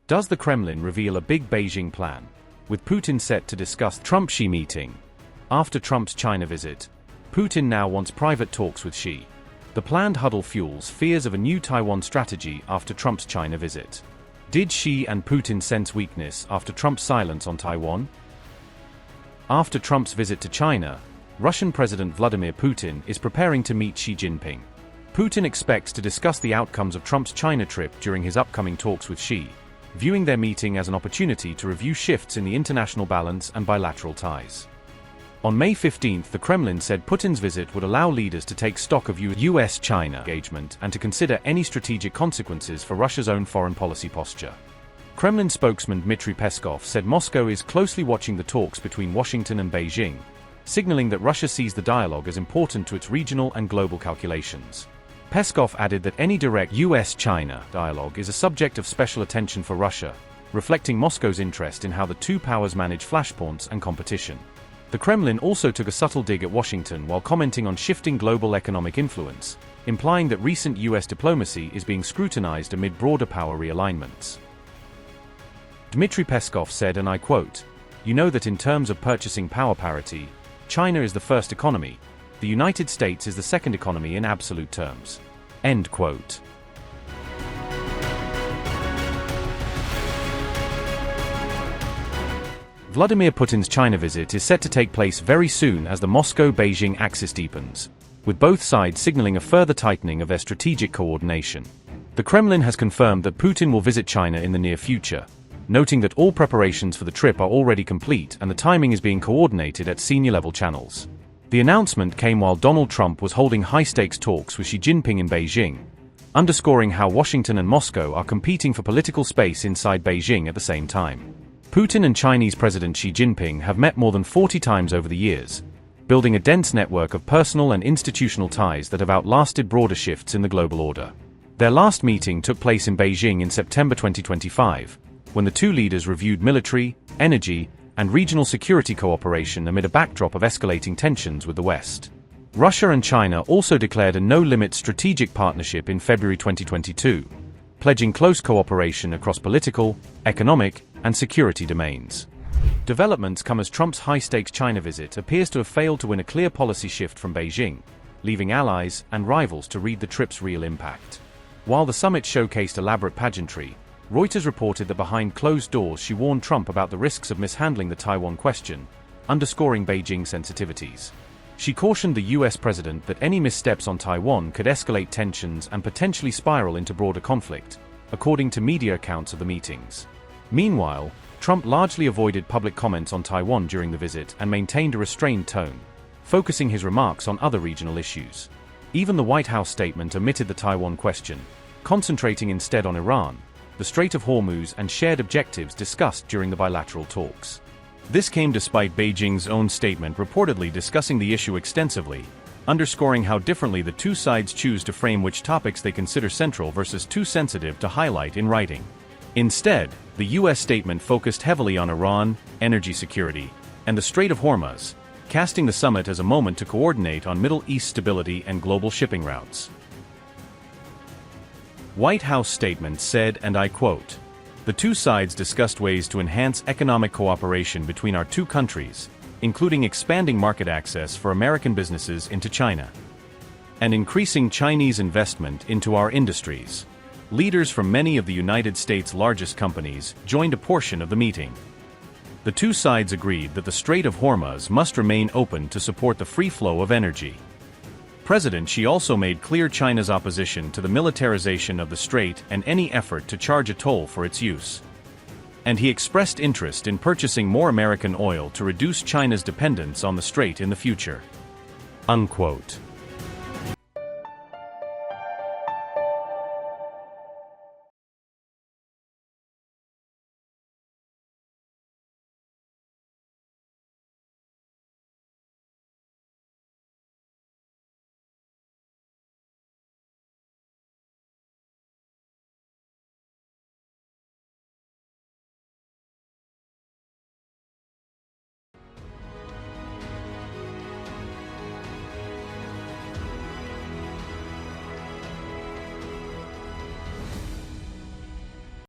Does the Kremlin reveal a big Beijing plan, with Putin set to discuss Trump-Xi meeting? After Trump's China visit, Putin now wants private talks with Xi. The planned huddle fuels fears of a new Taiwan strategy after Trump's China visit. Did Xi and Putin sense weakness after Trump's silence on Taiwan? After Trump's visit to China, Russian President Vladimir Putin is preparing to meet Xi Jinping. Putin expects to discuss the outcomes of Trump's China trip during his upcoming talks with Xi, viewing their meeting as an opportunity to review shifts in the international balance and bilateral ties. On May 15, the Kremlin said Putin's visit would allow leaders to take stock of U.S. China engagement and to consider any strategic consequences for Russia's own foreign policy posture. Kremlin spokesman Dmitry Peskov said Moscow is closely watching the talks between Washington and Beijing, signaling that Russia sees the dialogue as important to its regional and global calculations. Peskov added that any direct U.S. China dialogue is a subject of special attention for Russia, reflecting Moscow's interest in how the two powers manage flashpoints and competition. The Kremlin also took a subtle dig at Washington while commenting on shifting global economic influence, implying that recent U.S. diplomacy is being scrutinized amid broader power realignments. Dmitry Peskov said, and I quote, "You know that in terms of purchasing power parity, China is the first economy, the United States is the second economy in absolute terms." End quote. Vladimir Putin's China visit is set to take place very soon as the Moscow-Beijing axis deepens, with both sides signaling a further tightening of their strategic coordination. The Kremlin has confirmed that Putin will visit China in the near future, noting that all preparations for the trip are already complete and the timing is being coordinated at senior-level channels. The announcement came while Donald Trump was holding high-stakes talks with Xi Jinping in Beijing, underscoring how Washington and Moscow are competing for political space inside Beijing at the same time. Putin and Chinese President Xi Jinping have met more than 40 times over the years, building a dense network of personal and institutional ties that have outlasted broader shifts in the global order. Their last meeting took place in Beijing in September 2025, when the two leaders reviewed military, energy, and regional security cooperation amid a backdrop of escalating tensions with the West. Russia and China also declared a no-limit strategic partnership in February 2022, pledging close cooperation across political, economic, and security domains. Developments come as Trump's high-stakes China visit appears to have failed to win a clear policy shift from Beijing, leaving allies and rivals to read the trip's real impact. While the summit showcased elaborate pageantry, Reuters reported that behind closed doors she warned Trump about the risks of mishandling the Taiwan question, underscoring Beijing's sensitivities. She cautioned the U.S. president that any missteps on Taiwan could escalate tensions and potentially spiral into broader conflict, according to media accounts of the meetings. Meanwhile, Trump largely avoided public comments on Taiwan during the visit and maintained a restrained tone, focusing his remarks on other regional issues. Even the White House statement omitted the Taiwan question, concentrating instead on Iran, the Strait of Hormuz, and shared objectives discussed during the bilateral talks. This came despite Beijing's own statement reportedly discussing the issue extensively, underscoring how differently the two sides choose to frame which topics they consider central versus too sensitive to highlight in writing. Instead, the U.S. statement focused heavily on Iran, energy security, and the Strait of Hormuz, casting the summit as a moment to coordinate on Middle East stability and global shipping routes. White House statement said, and I quote, "The two sides discussed ways to enhance economic cooperation between our two countries, including expanding market access for American businesses into China, and increasing Chinese investment into our industries." Leaders from many of the United States' largest companies joined a portion of the meeting. The two sides agreed that the Strait of Hormuz must remain open to support the free flow of energy. President Xi also made clear China's opposition to the militarization of the strait and any effort to charge a toll for its use. And he expressed interest in purchasing more American oil to reduce China's dependence on the strait in the future. Unquote.